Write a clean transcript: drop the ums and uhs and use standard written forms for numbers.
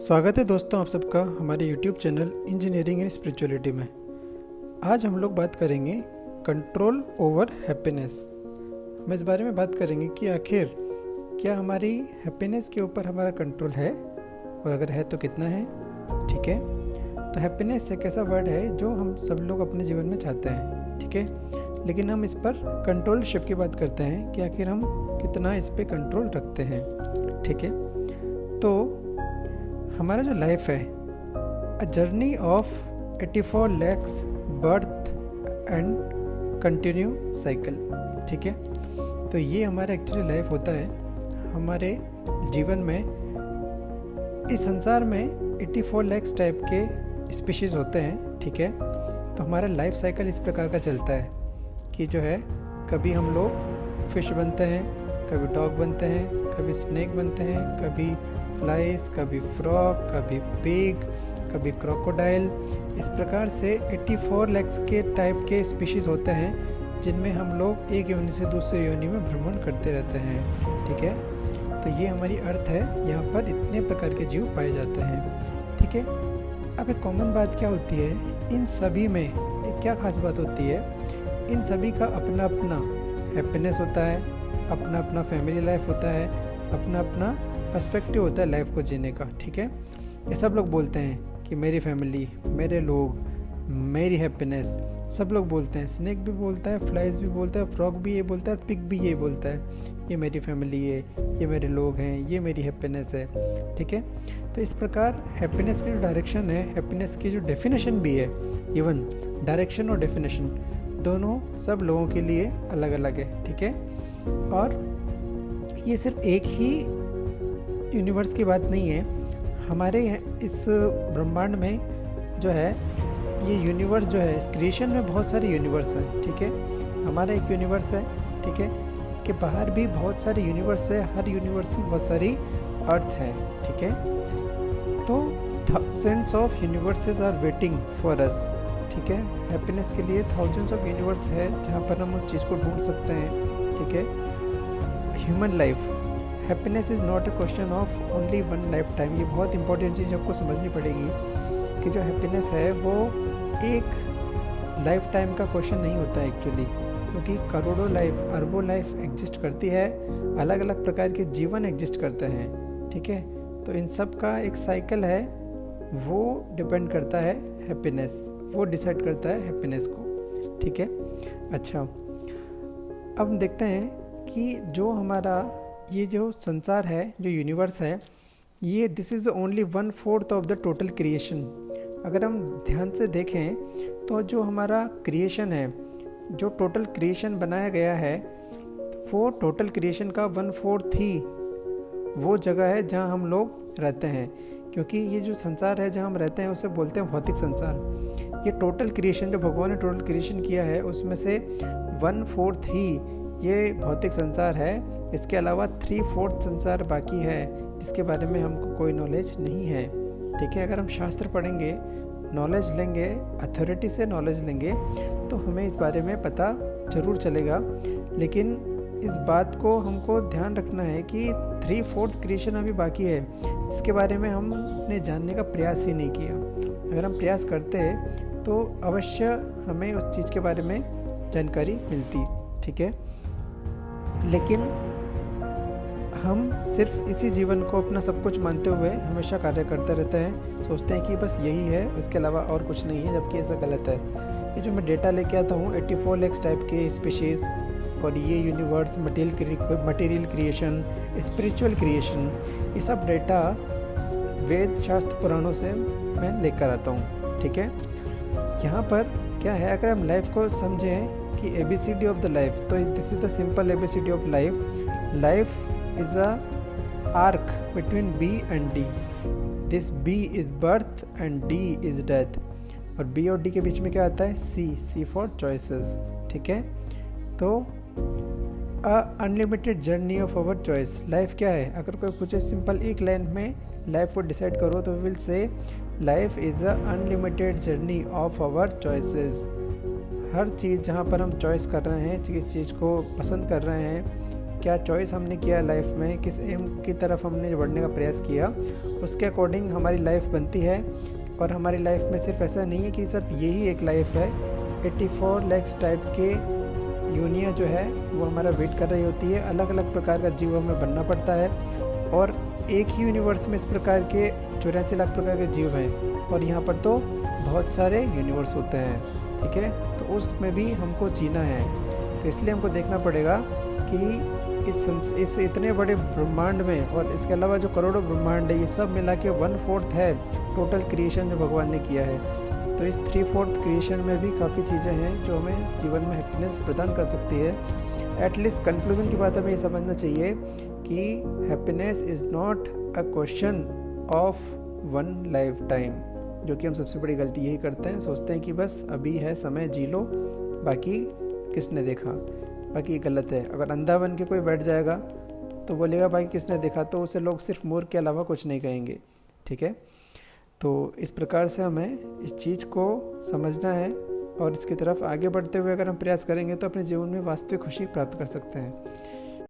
स्वागत है दोस्तों आप सबका हमारे YouTube channel engineering and spirituality में। आज हम लोग बात करेंगे कंट्रोल ओवर हैप्पीनेस। हम इस बारे में बात करेंगे कि आखिर क्या हमारी हैप्पीनेस के ऊपर हमारा कंट्रोल है और अगर है तो कितना है। ठीक है, तो हैप्पीनेस एक ऐसा वर्ड है जो हम सब लोग अपने जीवन में चाहते हैं। ठीक है, लेकिन हम इस पर कंट्रोलशिप की बात करते हैं कि आखिर हम कितना इस पर कंट्रोल रखते हैं। ठीक है, तो हमारा जो लाइफ है a journey of 84 lakhs birth and continue cycle. ठीक है, तो ये हमारा एक्चुअली लाइफ होता है। हमारे जीवन में इस संसार में 84 lakhs टाइप के स्पीशीज़ होते हैं। ठीक है, तो हमारा लाइफ साइकिल इस प्रकार का चलता है कि जो है कभी हम लोग फिश बनते हैं, कभी डॉग बनते हैं, कभी स्नेक बनते हैं, कभी फ्लाइज, कभी फ्रॉग, कभी पिग, कभी क्रोकोडाइल। इस प्रकार से 84 lakhs के टाइप के स्पीशीज़ होते हैं जिनमें हम लोग एक योनि से दूसरे योनि में भ्रमण करते रहते हैं। ठीक है, तो ये हमारी अर्थ है, यहाँ पर इतने प्रकार के जीव पाए जाते हैं। ठीक है, अब एक कॉमन बात क्या होती है, इन सभी में एक क्या खास बात होती है, इन सभी का अपना अपना हैप्पीनेस होता है, अपना अपना फैमिली लाइफ होता है, अपना अपना पर्सपेक्टिव होता है लाइफ को जीने का। ठीक है, ये सब लोग बोलते हैं कि मेरी फैमिली, मेरे लोग, मेरी हैप्पीनेस, सब लोग बोलते हैं। स्नेक भी बोलता है, फ्लाइज भी बोलता है, फ्रॉग भी ये बोलता है, पिग भी ये बोलता है, ये मेरी फैमिली है, ये मेरे लोग हैं, ये मेरी हैप्पीनेस है। ठीक है, तो इस प्रकार हैप्पीनेस की जो डायरेक्शन है, हैप्पीनेस की जो डेफिनेशन भी है, इवन डायरेक्शन और डेफिनेशन दोनों सब लोगों के लिए अलग अलग है। ठीक है, और ये सिर्फ एक ही यूनिवर्स की बात नहीं है। हमारे इस ब्रह्मांड में जो है ये यूनिवर्स जो है, इस क्रिएशन में बहुत सारे यूनिवर्स हैं। ठीक है, हमारा एक यूनिवर्स है। ठीक है, इसके बाहर भी बहुत सारे यूनिवर्स है, हर यूनिवर्स में बहुत सारी अर्थ है। ठीक है, तो thousands of universes are waiting for us. ठीक है, हैप्पीनेस के लिए थाउजेंड्स ऑफ यूनिवर्स है जहाँ पर हम उस चीज़ को ढूंढ सकते हैं। ठीक है, human life, happiness is not a question of only one life time. ये बहुत इंपॉर्टेंट चीज़ आपको समझनी पड़ेगी कि जो हैप्पीनेस है वो एक लाइफ टाइम का क्वेश्चन नहीं होता है एक्चुअली, क्योंकि करोड़ों लाइफ, अरबों लाइफ एग्जिस्ट करती है, अलग अलग प्रकार के जीवन एग्जिस्ट करते हैं। ठीक है, तो इन सब का एक साइकिल है, वो डिपेंड करता है हैप्पीनेस, वो डिसाइड करता है हैप्पीनेस को। ठीक है, अच्छा अब हम देखते हैं कि जो हमारा ये जो संसार है, जो यूनिवर्स है, ये this is only 1/4 of the total creation. अगर हम ध्यान से देखें तो जो हमारा क्रिएशन है, जो टोटल क्रिएशन बनाया गया है, वो टोटल क्रिएशन का 1/4 ही वो जगह है जहाँ हम लोग रहते हैं। क्योंकि ये जो संसार है जहाँ हम रहते हैं उसे बोलते हैं भौतिक संसार। ये टोटल क्रिएशन जो भगवान ने टोटल क्रिएशन किया है उसमें से 1/4 ही ये भौतिक संसार है। इसके अलावा 3/4 संसार बाकी है जिसके बारे में हमको कोई नॉलेज नहीं है। ठीक है, अगर हम शास्त्र पढ़ेंगे, नॉलेज लेंगे, अथॉरिटी से नॉलेज लेंगे तो हमें इस बारे में पता ज़रूर चलेगा। लेकिन इस बात को हमको ध्यान रखना है कि 3/4 क्रिएशन अभी बाकी है, इसके बारे में हमने जानने का प्रयास ही नहीं किया। अगर हम प्रयास करते हैं तो अवश्य हमें उस चीज़ के बारे में जानकारी मिलती। ठीक है, लेकिन हम सिर्फ इसी जीवन को अपना सब कुछ मानते हुए हमेशा कार्य करते रहते हैं, सोचते हैं कि बस यही है, इसके अलावा और कुछ नहीं है, जबकि ऐसा गलत है। ये जो मैं डेटा लेके आता हूँ 84 lakhs टाइप के स्पीशीज़, और ये universe, material creation, spiritual creation, ये सब डेटा वेद, शास्त्र, पुराणों से मैं लेकर आता हूँ। ठीक है, यहाँ पर क्या है, अगर हम लाइफ को समझें कि ABCD ऑफ द लाइफ, तो this is the simple ABCD of life. Life is a arc between B and D। This B is birth and D is death, और B और D के बीच में क्या आता है, C फॉर चॉइसेस। ठीक है, तो unlimited journey of our choice. Life क्या है, अगर कोई पूछे सिंपल एक लाइन में लाइफ को डिसाइड करो तो we will say life is a unlimited journey of our choices. हर चीज़ जहाँ पर हम चॉइस कर रहे हैं, किस चीज़ को पसंद कर रहे हैं, क्या चॉइस हमने किया लाइफ में, किस एम की तरफ हमने बढ़ने का प्रयास किया, उसके अकॉर्डिंग हमारी लाइफ बनती है। और हमारी लाइफ में सिर्फ ऐसा नहीं है कि सिर्फ यही एक लाइफ है, 84 लैक्स टाइप के यूनिया जो है वो हमारा वेट कर रही होती है। अलग अलग प्रकार का जीव हमें बनना पड़ता है और एक ही यूनिवर्स में इस प्रकार के 84 लाख प्रकार के जीव हैं और यहाँ पर तो बहुत सारे यूनिवर्स होते हैं, ठीक है। तो उसमें भी हमको जीना है, तो इसलिए हमको देखना पड़ेगा कि इस इतने बड़े ब्रह्मांड में और इसके अलावा जो करोड़ों ब्रह्मांड है ये सब मिला के 1/4 है टोटल क्रिएशन जो भगवान ने किया है। तो इस 3/4 क्रिएशन में भी काफ़ी चीज़ें हैं जो हमें जीवन में हैप्पीनेस प्रदान कर सकती है। एटलीस्ट कंक्लूजन की बात हमें ये समझना चाहिए कि happiness is not a question of one life time, जो कि हम सबसे बड़ी गलती यही करते हैं, सोचते हैं कि बस अभी है समय जी लो, बाकी किसने देखा। बाकी ये गलत है। अगर अंधा बन के कोई बैठ जाएगा तो बोलेगा बाकी किसने देखा, तो उसे लोग सिर्फ मूर्ख के अलावा कुछ नहीं कहेंगे, ठीक है। तो इस प्रकार से हमें इस चीज़ को समझना है और इसकी तरफ आगे बढ़ते हुए अगर हम प्रयास करेंगे तो अपने जीवन में वास्तविक खुशी प्राप्त कर सकते हैं।